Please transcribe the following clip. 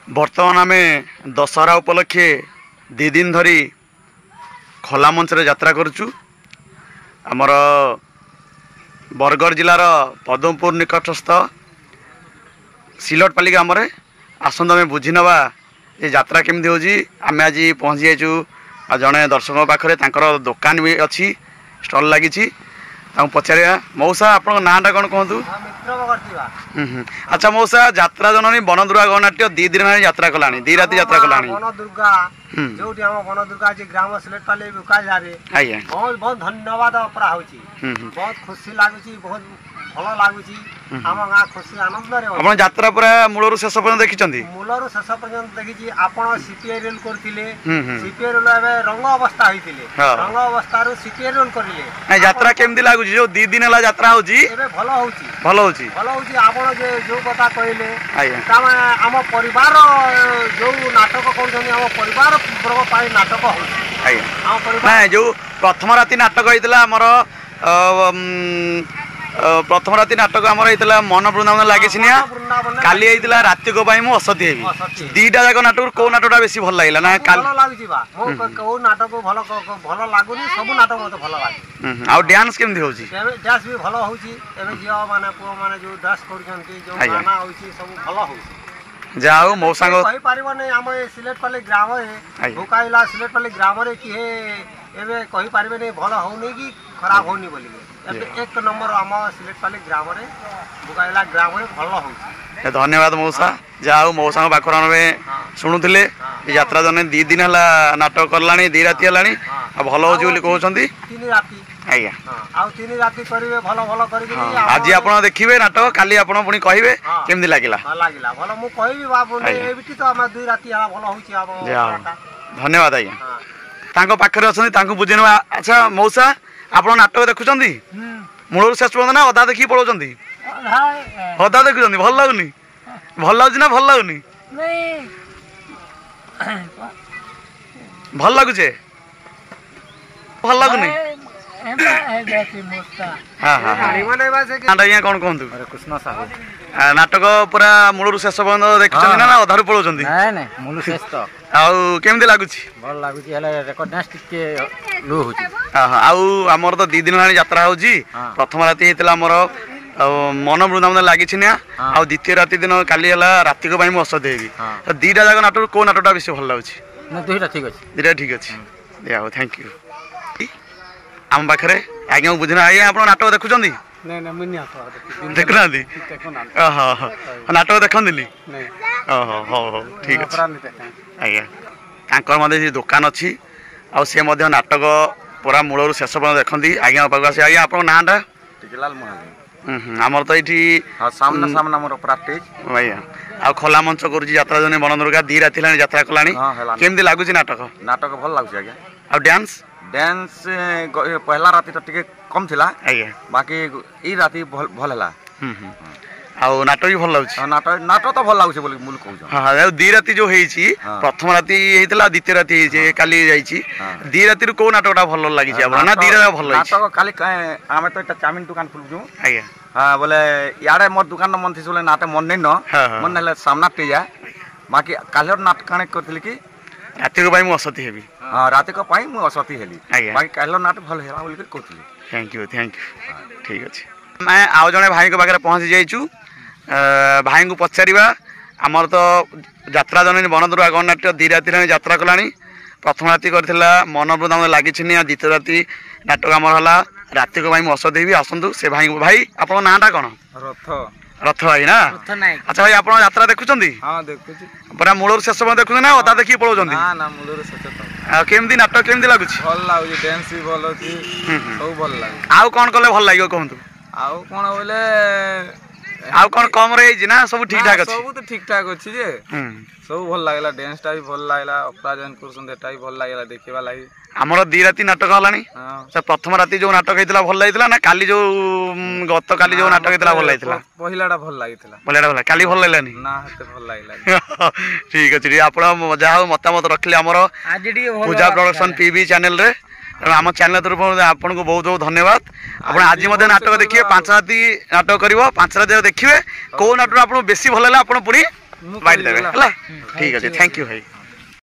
बर्तमान आम दशहरा उपलक्षे 2 दिन धरी खोला मंच रे यात्रा करुचु। आमर बरगढ़ जिलार पदमपुर निकटस्थ सिलटपाली ग्राम रे आसंद आम बुझी नवा ये यात्रा केमती होजी। आम आज पहुँची जाइचु जड़े दर्शकों पाखे तांकर दुकान भी अच्छी स्टल लगी पचारिया। मौसा आप नाटा कौन कहतु? अच्छा मौसा यात्रा जननी बन दुर्गा गणनाट्य 2 दिन यात्रा कला 2 राति यात्रा कला बन दुर्गा जो बन दुर्गा जी ग्राम सिलेटपाली बहुत बहुत धन्यवाद अपरा होची। बहुत खुशी लागुची बहुत भल लागुची आम गाँ खुशी आनंद रे आपण यात्रा पूरा मूलरू शेष पर्यंत देखिचंती? मूलरू शेष पर्यंत देखिची। आपण सीपीआई रोल करथिले सीपीआई रोल एबे रंग अवस्था होइतिले रंग अवस्था रो सीपीआई रोल करिले। नाही यात्रा केमदी लागुची जो 2 दिन ला यात्रा होची? एबे भलो होची भलो होची भलो होची। आपण जे जो कथा कहिले तामे आम परिवार जो नाटक करछनी आम परिवार वर्ग पाई नाटक होची। आया आम परिवार नाही जो प्रथम राति नाटक होइतला हमर प्रथम राति नाटक आमर होता मन वृंदावन लगे काली होता राति को मु असती हेबी 2टा जाक नाटक कौ नाटकटा बेसी भल लगे ना? नाटक भल लगुनि सब नाटक मत भल लगे। आ डांस केमती होची? डांस भी भल होची। एबे जियो माने पुओ माने जो डांस करछंती जो गाना होची सब भल होची। जाओ मौसा को कहि पारिबो नै हम सिलेटपाली ग्राम रे भुकाइला सिलेटपाली ग्राम रे कि हे एबे कहि पारिबे नै भल होनी कि खराब होनी बोली। एक नंबर आम सिलेटपाली ग्राम रे बुगाइला ग्राम रे भल होची। धन्यवाद मौसा। जाओ मौसा पाखर में शुणुले यात्रा जन 2 दिन है नाटक कला 2 राति है भल हो कहते 3 राति आज्ञा आ 3 राति करेंगे भल भल कर। आज आप देखिए नाटक काली आप पुणी कहे केमती लगे लगे भल मुझे कहबी बाबू तो आम 2 राति भल हो। धन्यवाद आज्ञा पाखे अच्छा बुझे ना। अच्छा मौसा आप नाटक देखुंत मूल शेष पर्यंत ना अधा देखिए पलाउं? अधा देखुं भल लगुनि भल लगुच ना भल लगुनि? भल लगुचे भल लगुनि? कौन कहतु? कृष्ण साहू नाटक पूरा मूल शेष पर्यंत देखुं ना अधारू पलाउं? मूल शेष तो केमती लगुच? भल लगुच रेकर्ड डांस टिके लो होची। आमर तो 2 दिन यात्रा होची। प्रथम राति हेतला हमर मन वृंदावन लगी आ द्वितीय राति दिन काली राति को मु असत हेबी। 2टा जाक नाटक को नाटकटा बेसी भल लगुच? 2टा ठीक अछि 2टा ठीक अछि। याओ थैंक यू। आम पाखे आज्ञा बुझना आज्ञा आप नाटक देखुं? देखुना नाटक देखनी? हो ठीक अच्छे आज्ञा मध्य दुकान अच्छी आ सी नाटक पूरा मूलर शेष पर्यटन देखती। आज्ञा पाक आस आज्ञा आप नाटा? आमर तो ये सामना सामना मोर प्रैक्टिस आज्ञा आ खोला मंच करुँच यात्रा जन बन दुर्गा 2 राति यात्रा कला केमती लगुच नाटक? नाटक भल लगुच आज्ञा। आ डांस डांस पहला राति तो टिके कम थिला आज्ञा बाकी ई राति भल हला। आउ नाटक भी भल लगुच? नाटक तो भल लगुच बोली मूल कहू। हां 2 राति जो हेची प्रथम राति हेतला द्वितीय राति हेची काली जाईची 2 राति रो को नाटकटा भल लागी छै आपन ना? 2 राति भल लागी नाटक काली आमे तो चाउमिन दुकान खुलजू आज्ञा। हां बोले याडे मोर दुकान मन थी बोले नाटक मन नै न मन नले सामना पे जा बाकी कालर नाटक काने करथिल कि राति को मु असती हेबी। हां राति को मु असती हेली बाकी कालर नाटक भल हेला बोली कहथिल। थैंक यू ठीक अच्छे। मैं आउ जड़े भाई पाखे पहुँची जाइचु भाई को पचारा आमर तो यात्रा जननी बन दुर्गा गणनाट्य 2 राति यात्रा कला। प्रथम राति करथिला मन वृंदावन लगी द्वितीय राति नाटक आमर है राति को मु असत हेबी आसतु से भाई को। भाई आप नाटा कौन? रथ रथ भाई ना? अच्छा भाई आप यात्रा देखुं? हाँ देखुची पूरा मूल शेष देखुं ना अधा देखिए पलाउं? ना ना मूल शेष केमती नाटक केमती लगुच? भल लगुच डांस भी भल अछि सब भल लागे। आउ कौन कले भल लगे कहतु? आउ कोन बोले आउ कौन कम रही ना सब ठीक ठाक अछि? सब तो ठीक ठाक अछि जे सब भल लागला डांस टा भी भल लागला अपरा जन कुरसन एटा भी भल लागला देखिबा लागि। आमर 2 राति नाटक हलानी प्रथम राति जो नाटक हेतला भल लागितला ना काली जो गत काली जो नाटक हेतला भल लागितला? पहिलाडा भल लागितला। पहिलाडा भल काली भल लागलानी ना हते भल लागला। ठीक अछि आपण जाहो मतामत रखले हमर पूजा प्रोडक्शन पीबी चैनल रे आम चैनल तरफ आपन को बहुत बहुत धन्यवाद। आपण आज मध्य नाटक देखिए 5 राति नाटक करिवो 5 राति देखिए को नाटक आपन बेसी भल लागला आपण पुणी ବାଇଟ୍ ଦେବେ ହେଲା ଠିକ୍ ଅଛି ଥ୍ୟାଙ୍କ ୟୁ ଭାଇ।